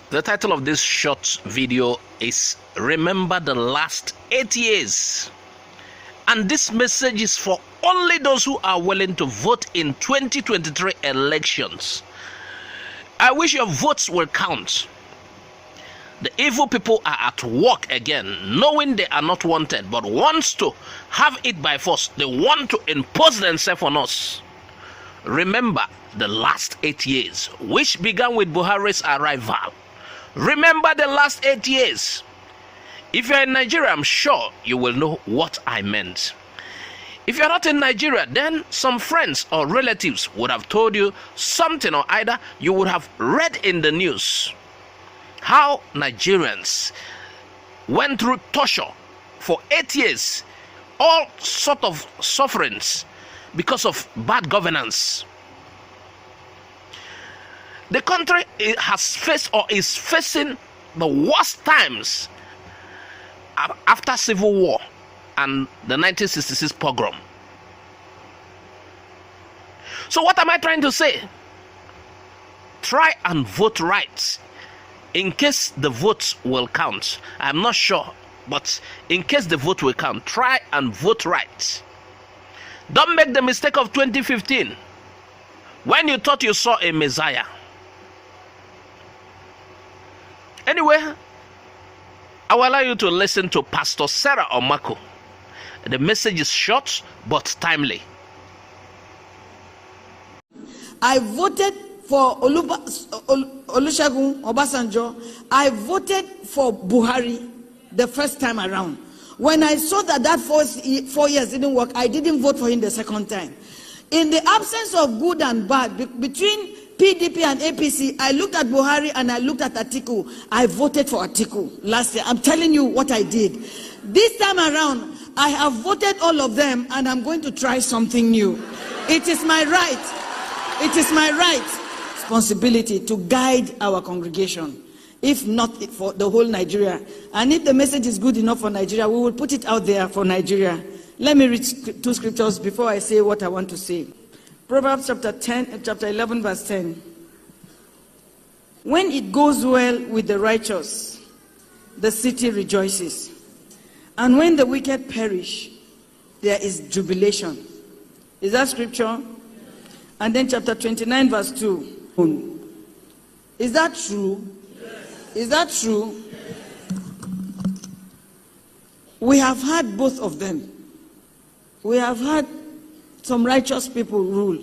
The title of this short video is Remember the Last 8 Years. And this message is for only those who are willing to vote in 2023 elections. I wish your votes will count. The evil people are at work again, knowing they are not wanted, but wants to have it by force. They want to impose themselves on us. Remember the last 8 years, which began with Buhari's arrival. Remember the last 8 years. If you're in Nigeria, I'm sure you will know what I meant. If you're not in Nigeria, then some friends or relatives would have told you something, or either you would have read in the news how Nigerians went through torture for 8 years, all sort of sufferings because of bad governance. The country has faced or is facing the worst times after civil war and the 1966 pogrom. So what am I trying to say? Try and vote right in case the votes will count. I'm not sure, but in case the vote will count, try and vote right. Don't make the mistake of 2015 when you thought you saw a Messiah. Anyway, I will allow you to listen to Pastor Sarah Omakwu. The message is short but timely. I voted for Olusegun Obasanjo. I voted for Buhari the first time around. When I saw that 4 years didn't work, I didn't vote for him the second time. In the absence of good and bad, between PDP and APC, I looked at Buhari and I looked at Atiku. I voted for Atiku last year. I'm telling you what I did. This time around, I have voted all of them and I'm going to try something new. It is my right. It is my right, responsibility to guide our congregation, if not for the whole Nigeria. And if the message is good enough for Nigeria, we will put it out there for Nigeria. Let me read two scriptures before I say what I want to say. Proverbs chapter 11, verse 10. When it goes well with the righteous, the city rejoices. And when the wicked perish, there is jubilation. Is that scripture? And then chapter 29, verse 2. Is that true? Yes. Is that true? Yes. We have had both of them. We have had some righteous people rule.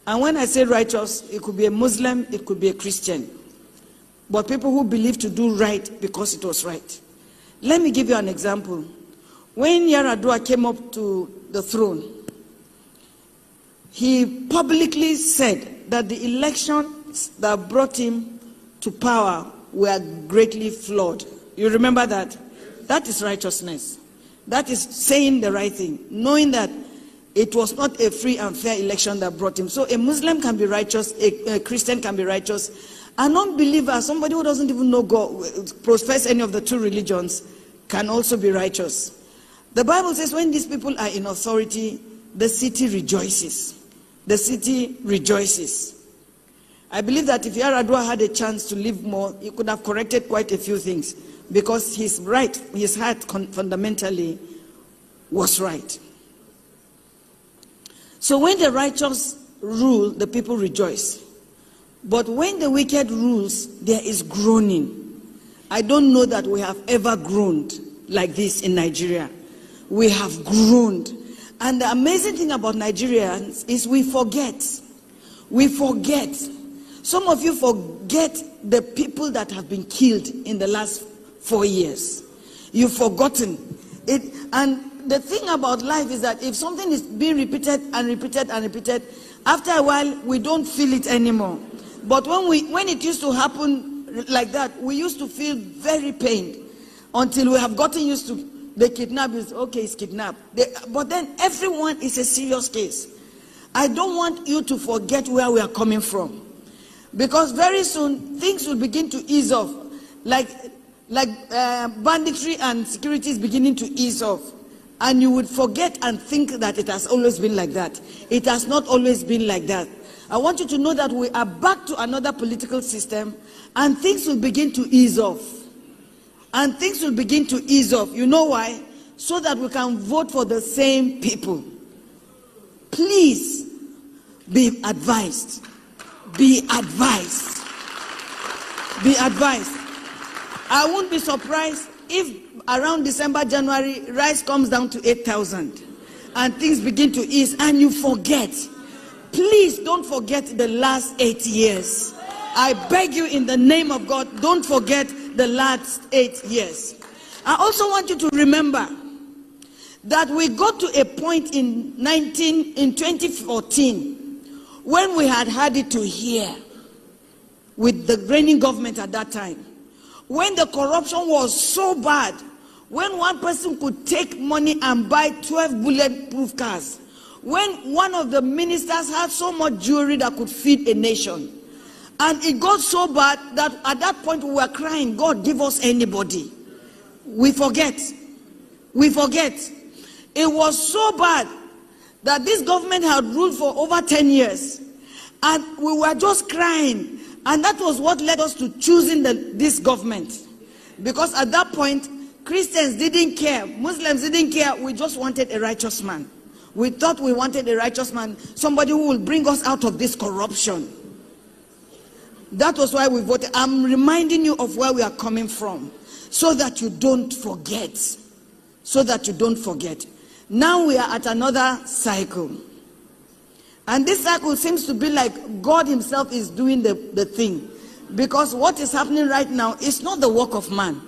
And when I say righteous, it could be a Muslim, it could be a Christian. But people who believe to do right because it was right. Let me give you an example. When Yar'Adua came up to the throne, he publicly said that the elections that brought him to power were greatly flawed. You remember that? That is righteousness. That is saying the right thing, knowing that it was not a free and fair election that brought him. So a Muslim can be righteous, a Christian can be righteous. An unbeliever, somebody who doesn't even know God, profess any of the two religions, can also be righteous. The Bible says when these people are in authority, the city rejoices. The city rejoices. I believe that if Yar'Adua had a chance to live more, he could have corrected quite a few things, because his heart fundamentally was right. So when the righteous rule, the people rejoice. But when the wicked rules, there is groaning. I don't know that we have ever groaned like this in Nigeria. We have groaned. And the amazing thing about Nigerians is we forget. We forget. Some of you forget the people that have been killed in the last 4 years. You've forgotten it. And the thing about life is that if something is being repeated and repeated and repeated, after a while we don't feel it anymore. But when it used to happen like that, we used to feel very pained until we have gotten used to the kidnap is okay, it's kidnapped. But then everyone is a serious case. I don't want you to forget where we are coming from, because very soon things will begin to ease off, like banditry and security is beginning to ease off. And you would forget and think that it has always been like that. It has not always been like that. I want you to know that we are back to another political system, and things will begin to ease off. And things will begin to ease off. You know why? So that we can vote for the same people. Please be advised. Be advised. Be advised. I won't be surprised if around December, January, rice comes down to 8,000 and things begin to ease and you forget. Please don't forget the last 8 years. I beg you in the name of God, don't forget the last 8 years. I also want you to remember that we got to a point in 2014 when we had it to hear with the reigning government at that time. When the corruption was so bad, when one person could take money and buy 12 bulletproof cars, when one of the ministers had so much jewelry that could feed a nation, and it got so bad that at that point we were crying, God, give us anybody. We forget. We forget. It was so bad that this government had ruled for over 10 years, and we were just crying. And that was what led us to choosing this government. Because at that point, Christians didn't care, Muslims didn't care, we just wanted a righteous man. We thought we wanted a righteous man, somebody who will bring us out of this corruption. That was why we voted. I'm reminding you of where we are coming from, so that you don't forget. So that you don't forget. Now we are at another cycle. And this cycle seems to be like God himself is doing the thing. Because what is happening right now is not the work of man.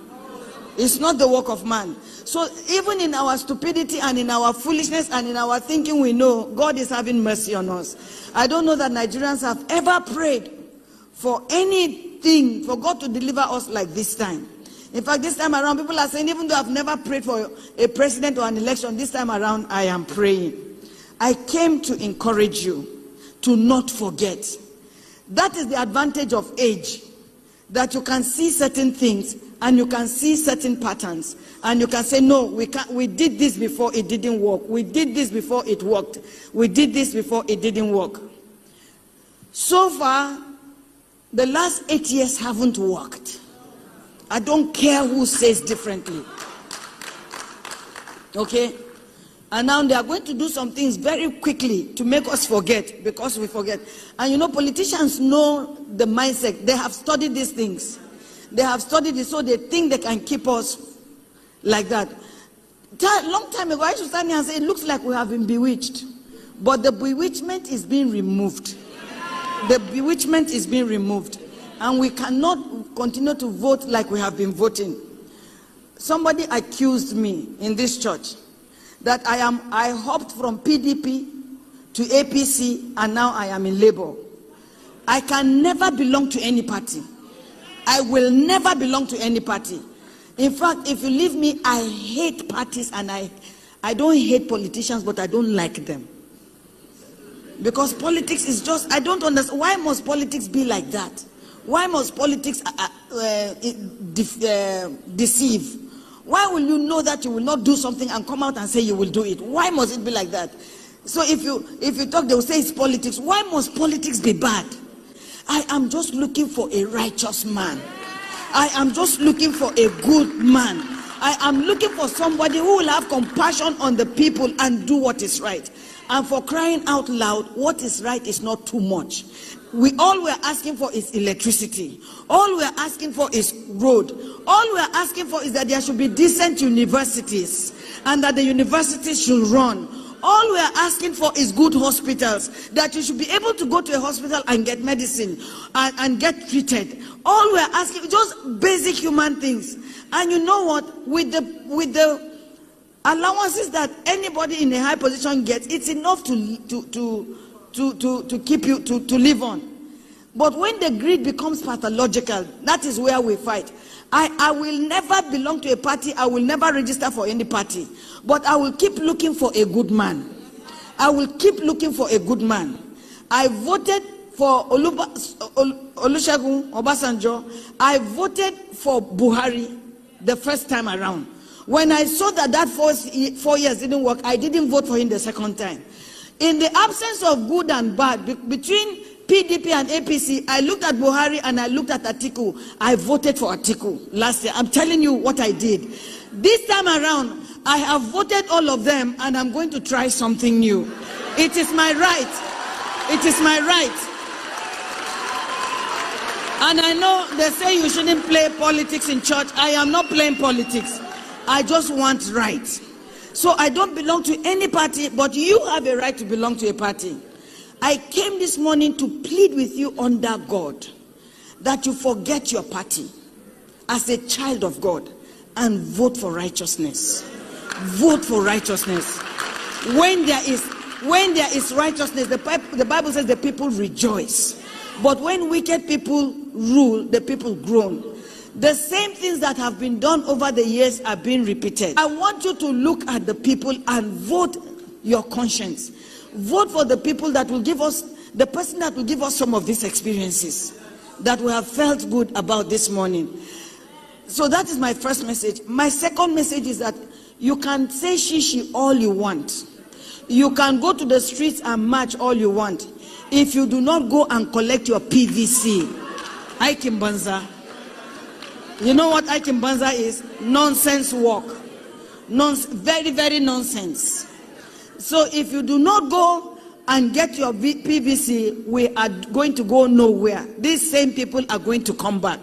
It's not the work of man. So even in our stupidity and in our foolishness and in our thinking, we know God is having mercy on us. I don't know that Nigerians have ever prayed for anything, for God to deliver us like this time. In fact, this time around, people are saying, even though I've never prayed for a president or an election, this time around, I am praying. I came to encourage you to not forget. That is the advantage of age, that you can see certain things and you can see certain patterns, and you can say, no, we did this before, it didn't work. We did this before, it worked. We did this before, it didn't work. So far, the last 8 years haven't worked. I don't care who says differently. Okay? And now they are going to do some things very quickly to make us forget, because we forget. And you know, politicians know the mindset. They have studied these things. They have studied it, so they think they can keep us like that. Long time ago, I used to stand here and say, it looks like we have been bewitched. But the bewitchment is being removed. The bewitchment is being removed. And we cannot continue to vote like we have been voting. Somebody accused me in this church that I hopped from PDP to APC and now I am in Labour. I can never belong to any party. I will never belong to any party. In fact, if you leave me, I hate parties, and I don't hate politicians, but I don't like them. Because politics is just, I don't understand. Why must politics be like that? Why must politics deceive? Why will you know that you will not do something and come out and say you will do it? Why must it be like that? So if you talk, they will say it's politics. Why must politics be bad? I am just looking for a righteous man. I am just looking for a good man. I am looking for somebody who will have compassion on the people and do what is right. And for crying out loud, what is right is not too much. All we're asking for is electricity. All we're asking for is road. All we're asking for is that there should be decent universities and that the universities should run. All we are asking for is good hospitals, that you should be able to go to a hospital and get medicine and get treated. All we are asking, just basic human things. And you know what? With the allowances that anybody in a high position gets, it's enough to keep you to live on. But when the greed becomes pathological, that is where we fight. I will never belong to a party. I will never register for any party. But I will keep looking for a good man. I will keep looking for a good man. I voted for Olusegun Obasanjo. I voted for Buhari the first time around. When I saw that 4 years didn't work, I didn't vote for him the second time. In the absence of good and bad, between PDP and APC, I looked at Buhari and I looked at Atiku. I voted for Atiku last year. I'm telling you what I did. This time around, I have voted all of them and I'm going to try something new. It is my right. It is my right. And I know they say you shouldn't play politics in church. I am not playing politics. I just want right. So I don't belong to any party, but you have a right to belong to a party. I came this morning to plead with you under God that you forget your party as a child of God and vote for righteousness. Vote for righteousness. When there is righteousness, the Bible says the people rejoice. But when wicked people rule, the people groan. The same things that have been done over the years are being repeated. I want you to look at the people and vote your conscience. Vote for the people that will give us, the person that will give us some of these experiences that we have felt good about this morning. So that is my first message. My second message is that you can say shishi all you want. You can go to the streets and march all you want. If you do not go and collect your PVC, Aikimbanza. You know what Aikimbanza is? Nonsense walk. Very, very nonsense. So if you do not go and get your PVC, we are going to go nowhere. These same people are going to come back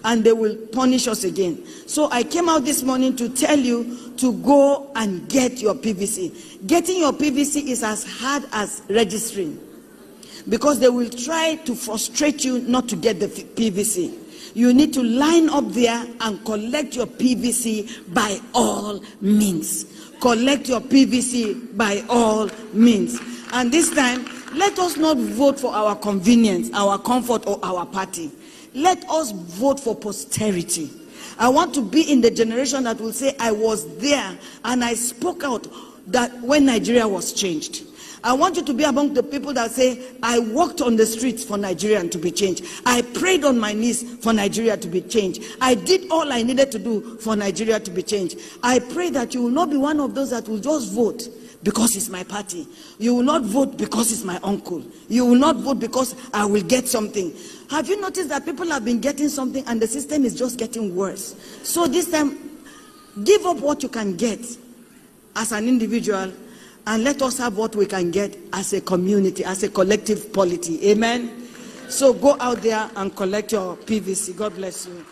and they will punish us again. So I came out this morning to tell you to go and get your PVC. Getting your PVC is as hard as registering, because they will try to frustrate you not to get the PVC. You need to line up there and collect your PVC by all means. Collect your PVC by all means. And this time, let us not vote for our convenience, our comfort, or our party. Let us vote for posterity. I want to be in the generation that will say, I was there and I spoke out that when Nigeria was changed. I want you to be among the people that say, I walked on the streets for Nigeria to be changed. I prayed on my knees for Nigeria to be changed. I did all I needed to do for Nigeria to be changed. I pray that you will not be one of those that will just vote because it's my party. You will not vote because it's my uncle. You will not vote because I will get something. Have you noticed that people have been getting something and the system is just getting worse? So this time, give up what you can get as an individual, and let us have what we can get as a community, as a collective polity. Amen? So go out there and collect your PVC. God bless you.